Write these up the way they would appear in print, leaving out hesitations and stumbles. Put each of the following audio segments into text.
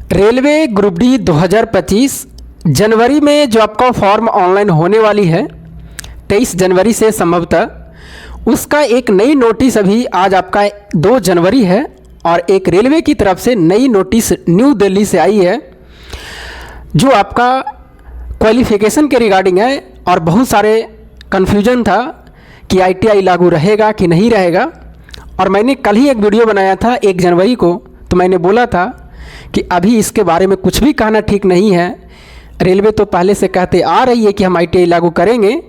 Railway group D 2025 जनवरी में जो आपका फॉर्म ऑनलाइन होने वाली है 23 जनवरी से संभवतः उसका एक नई नोटिस अभी आज आपका 2 जनवरी है और एक रेलवे की तरफ से नई नोटिस न्यू दिल्ली से आई है जो आपका क्वालिफ़िकेशन के रिगार्डिंग है। और बहुत सारे कन्फ्यूजन था कि ITI लागू रहेगा कि नहीं रहेगा। और मैंने कल ही एक वीडियो बनाया था 1 जनवरी को, तो मैंने बोला था कि अभी इसके बारे में कुछ भी कहना ठीक नहीं है। रेलवे तो पहले से कहते आ रही है कि हम ITI लागू करेंगे,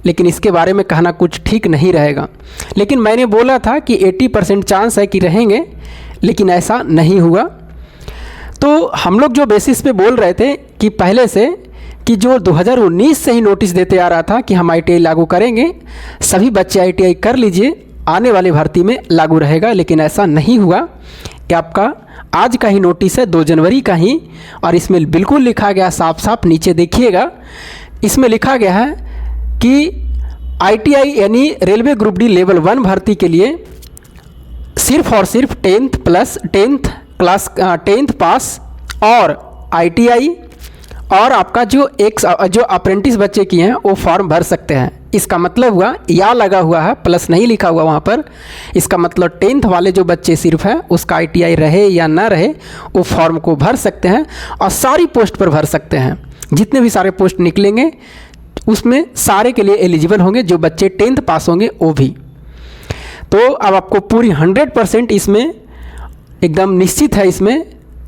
लेकिन इसके बारे में कहना कुछ ठीक नहीं रहेगा। लेकिन मैंने बोला था कि 80% चांस है कि रहेंगे, लेकिन ऐसा नहीं हुआ। तो हम लोग जो बेसिस पे बोल रहे थे कि पहले से कि जो 2019 से ही नोटिस देते आ रहा था कि हम ITI लागू करेंगे, सभी बच्चे ITI कर लीजिए, आने वाली भर्ती में लागू रहेगा, लेकिन ऐसा नहीं हुआ। कि आपका आज का ही नोटिस है 2 जनवरी का ही, और इसमें बिल्कुल लिखा गया साफ साफ, नीचे देखिएगा, इसमें लिखा गया है कि ITI यानी रेलवे ग्रुप डी लेवल 1 भर्ती के लिए सिर्फ और सिर्फ 10th पास और ITI और आपका जो अप्रेंटिस बच्चे किए हैं वो फॉर्म भर सकते हैं। इसका मतलब हुआ या लगा हुआ है, प्लस नहीं लिखा हुआ वहाँ पर। इसका मतलब 10th वाले जो बच्चे सिर्फ हैं उसका ITI रहे या ना रहे वो फॉर्म को भर सकते हैं और सारी पोस्ट पर भर सकते हैं। जितने भी सारे पोस्ट निकलेंगे उसमें सारे के लिए एलिजिबल होंगे, जो बच्चे 10th पास होंगे वो भी। तो अब आपको पूरी 100% इसमें एकदम निश्चित है,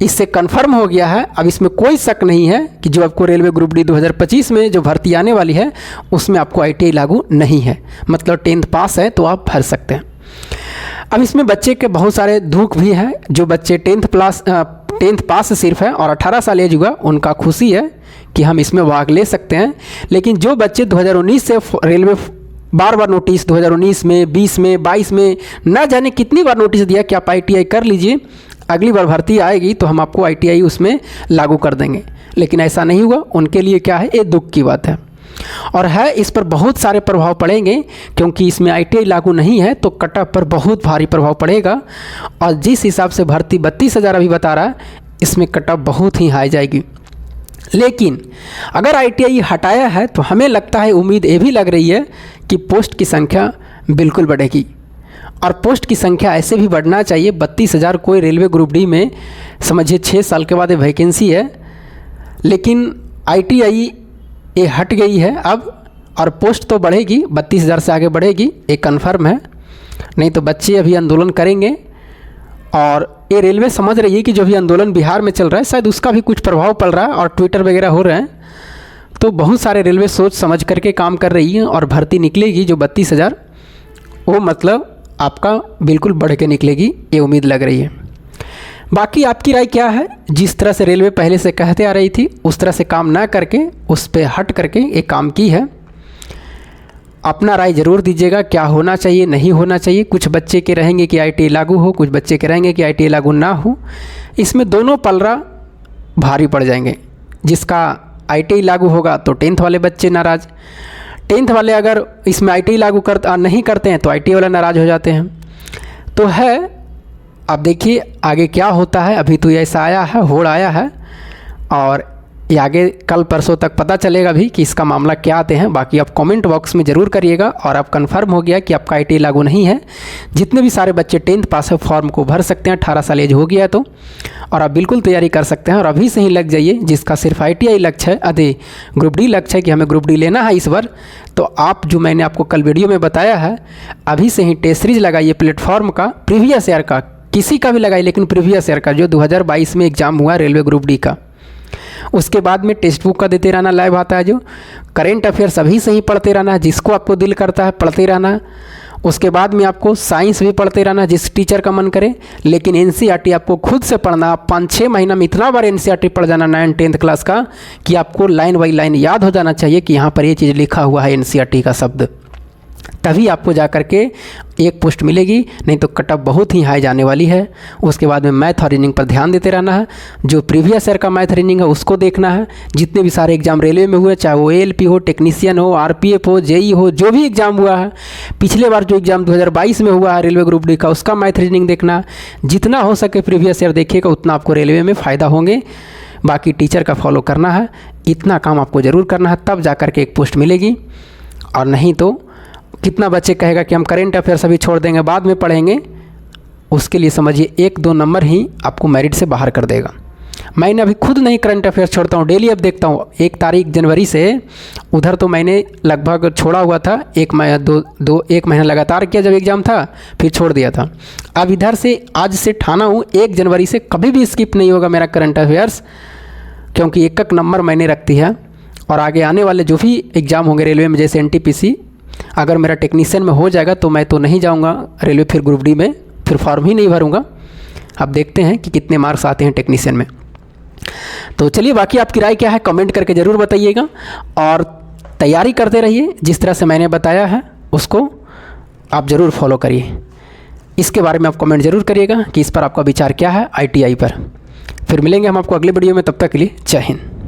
इससे कंफर्म हो गया है। अब इसमें कोई शक नहीं है कि जो आपको रेलवे ग्रुप डी 2025 में जो भर्ती आने वाली है उसमें आपको ITI लागू नहीं है। मतलब 10th पास है तो आप भर सकते हैं। अब इसमें बच्चे के बहुत सारे दुख भी हैं। जो बच्चे 10th पास सिर्फ है और 18 साल एज हुआ, उनका खुशी है कि हम इसमें भाग ले सकते हैं। लेकिन जो बच्चे 2019 से रेलवे बार बार नोटिस 2019 में, 20 में, 22 में, ना जाने कितनी बार नोटिस दिया कि आप ITI कर लीजिए, अगली बार भर्ती आएगी तो हम आपको ITI उसमें लागू कर देंगे, लेकिन ऐसा नहीं हुआ। उनके लिए क्या है, ये दुख की बात है। और इस पर बहुत सारे प्रभाव पड़ेंगे, क्योंकि इसमें ITI लागू नहीं है तो कट ऑफ पर बहुत भारी प्रभाव पड़ेगा। और जिस हिसाब से भर्ती 32,000 अभी बता रहा है, इसमें कट ऑफ बहुत ही हाई जाएगी। लेकिन अगर ITI हटाया है तो हमें लगता है, उम्मीद ये भी लग रही है कि पोस्ट की संख्या बिल्कुल बढ़ेगी। और पोस्ट की संख्या ऐसे भी बढ़ना चाहिए। 32,000 कोई रेलवे ग्रुप डी में समझिए 6 साल के बाद वैकेंसी है, लेकिन ITI ये हट गई है अब, और पोस्ट तो बढ़ेगी, 32,000 से आगे बढ़ेगी, ये कन्फर्म है। नहीं तो बच्चे अभी आंदोलन करेंगे। और ये रेलवे समझ रही है कि जो भी आंदोलन बिहार में चल रहा है शायद उसका भी कुछ प्रभाव पड़ रहा है और ट्विटर वगैरह हो रहे हैं। तो बहुत सारे रेलवे सोच समझ करके काम कर रही है और भर्ती निकलेगी जो 32,000, वो मतलब आपका बिल्कुल बढ़ के निकलेगी, ये उम्मीद लग रही है। बाकी आपकी राय क्या है? जिस तरह से रेलवे पहले से कहते आ रही थी उस तरह से काम ना करके उस पर हट करके एक काम की है। अपना राय ज़रूर दीजिएगा, क्या होना चाहिए, नहीं होना चाहिए। कुछ बच्चे के रहेंगे कि ITI लागू हो, कुछ बच्चे के रहेंगे कि ITI लागू ना हो। इसमें दोनों पलड़ा भारी पड़ जाएंगे। जिसका ITI लागू होगा तो 10th वाले बच्चे नाराज़, 10th वाले अगर इसमें ITI लागू नहीं करते हैं तो ITI वाले नाराज़ हो जाते हैं। तो अब देखिए आगे क्या होता है। अभी तो ऐसा आया है, होड़ आया है, और ये आगे कल परसों तक पता चलेगा भी कि इसका मामला क्या आते हैं। बाकी आप कमेंट बॉक्स में ज़रूर करिएगा। और अब कंफर्म हो गया कि आपका ITI लागू नहीं है। जितने भी सारे बच्चे 10th पास है फॉर्म को भर सकते हैं, 18 साल एज हो गया तो, और आप बिल्कुल तैयारी कर सकते हैं। और अभी से ही लग जाइए। जिसका सिर्फ ITI लक्ष्य है, ग्रुप डी लक्ष्य है कि हमें ग्रुप डी लेना है इस बार, तो आप जो मैंने आपको कल वीडियो में बताया है, अभी से ही टेस्ट सीरीज लगाइए प्लेटफॉर्म का, प्रीवियस ईयर का, किसी का भी लगाइए, लेकिन प्रीवियस ईयर का जो 2022 में एग्ज़ाम हुआ रेलवे ग्रुप डी का। उसके बाद में टेक्स्ट बुक का देते रहना, लाइव आता है जो करेंट अफेयर्स अभी से ही पढ़ते रहना, जिसको आपको दिल करता है पढ़ते रहना। उसके बाद में आपको साइंस भी पढ़ते रहना जिस टीचर का मन करे, लेकिन NCERT आपको खुद से पढ़ना। 5-6 महीना में इतना बार NCERT पढ़ जाना 9th 10th क्लास का कि आपको लाइन बाई लाइन याद हो जाना चाहिए कि यहाँ पर ये चीज़ लिखा हुआ है NCERT का शब्द। तभी आपको जा कर के एक पोस्ट मिलेगी, नहीं तो कट ऑफ बहुत ही हाई जाने वाली है। उसके बाद में मैथ और रीजनिंग पर ध्यान देते रहना है। जो प्रीवियस ईयर का मैथ रीजनिंग है उसको देखना है। जितने भी सारे एग्जाम रेलवे में हुए, चाहे वो ALP हो, टेक्नीशियन हो, RPF हो, JEE हो, जो भी एग्ज़ाम हुआ है, पिछले बार जो एग्ज़ाम 2022 में हुआ है रेलवे ग्रुप डी का, उसका मैथ रीजनिंग देखना। जितना हो सके प्रीवियस ईयर देखिएगा, उतना आपको रेलवे में फ़ायदा होंगे। बाकी टीचर का फॉलो करना है, इतना काम आपको ज़रूर करना है, तब जा कर के एक पोस्ट मिलेगी। और नहीं तो कितना बच्चे कहेगा कि हम करेंट अफेयर्स अभी छोड़ देंगे, बाद में पढ़ेंगे। उसके लिए समझिए 1-2 नंबर ही आपको मेरिट से बाहर कर देगा। मैंने अभी खुद नहीं करंट अफेयर्स छोड़ता हूँ, डेली अब देखता हूँ। 1 तारीख जनवरी से उधर तो मैंने लगभग छोड़ा हुआ था, 1 महीना लगातार किया जब एग्ज़ाम था, फिर छोड़ दिया था। अब इधर से आज से ठाना हूँ 1 जनवरी से कभी भी स्किप नहीं होगा मेरा करंट अफेयर्स, क्योंकि एक नंबर मैंने रखती है। और आगे आने वाले जो भी एग्ज़ाम होंगे रेलवे में, जैसे NTPC, अगर मेरा टेक्नीशियन में हो जाएगा तो मैं तो नहीं जाऊंगा रेलवे, फिर ग्रुप डी में फिर फॉर्म ही नहीं भरूंगा। अब देखते हैं कि कितने मार्क्स आते हैं टेक्नीशियन में। तो चलिए, बाकी आपकी राय क्या है कमेंट करके ज़रूर बताइएगा। और तैयारी करते रहिए, जिस तरह से मैंने बताया है उसको आप ज़रूर फॉलो करिए। इसके बारे में आप कमेंट ज़रूर करिएगा कि इस पर आपका विचार क्या है ITI पर। फिर मिलेंगे हम आपको अगले वीडियो में, तब तक के लिए जय हिंद।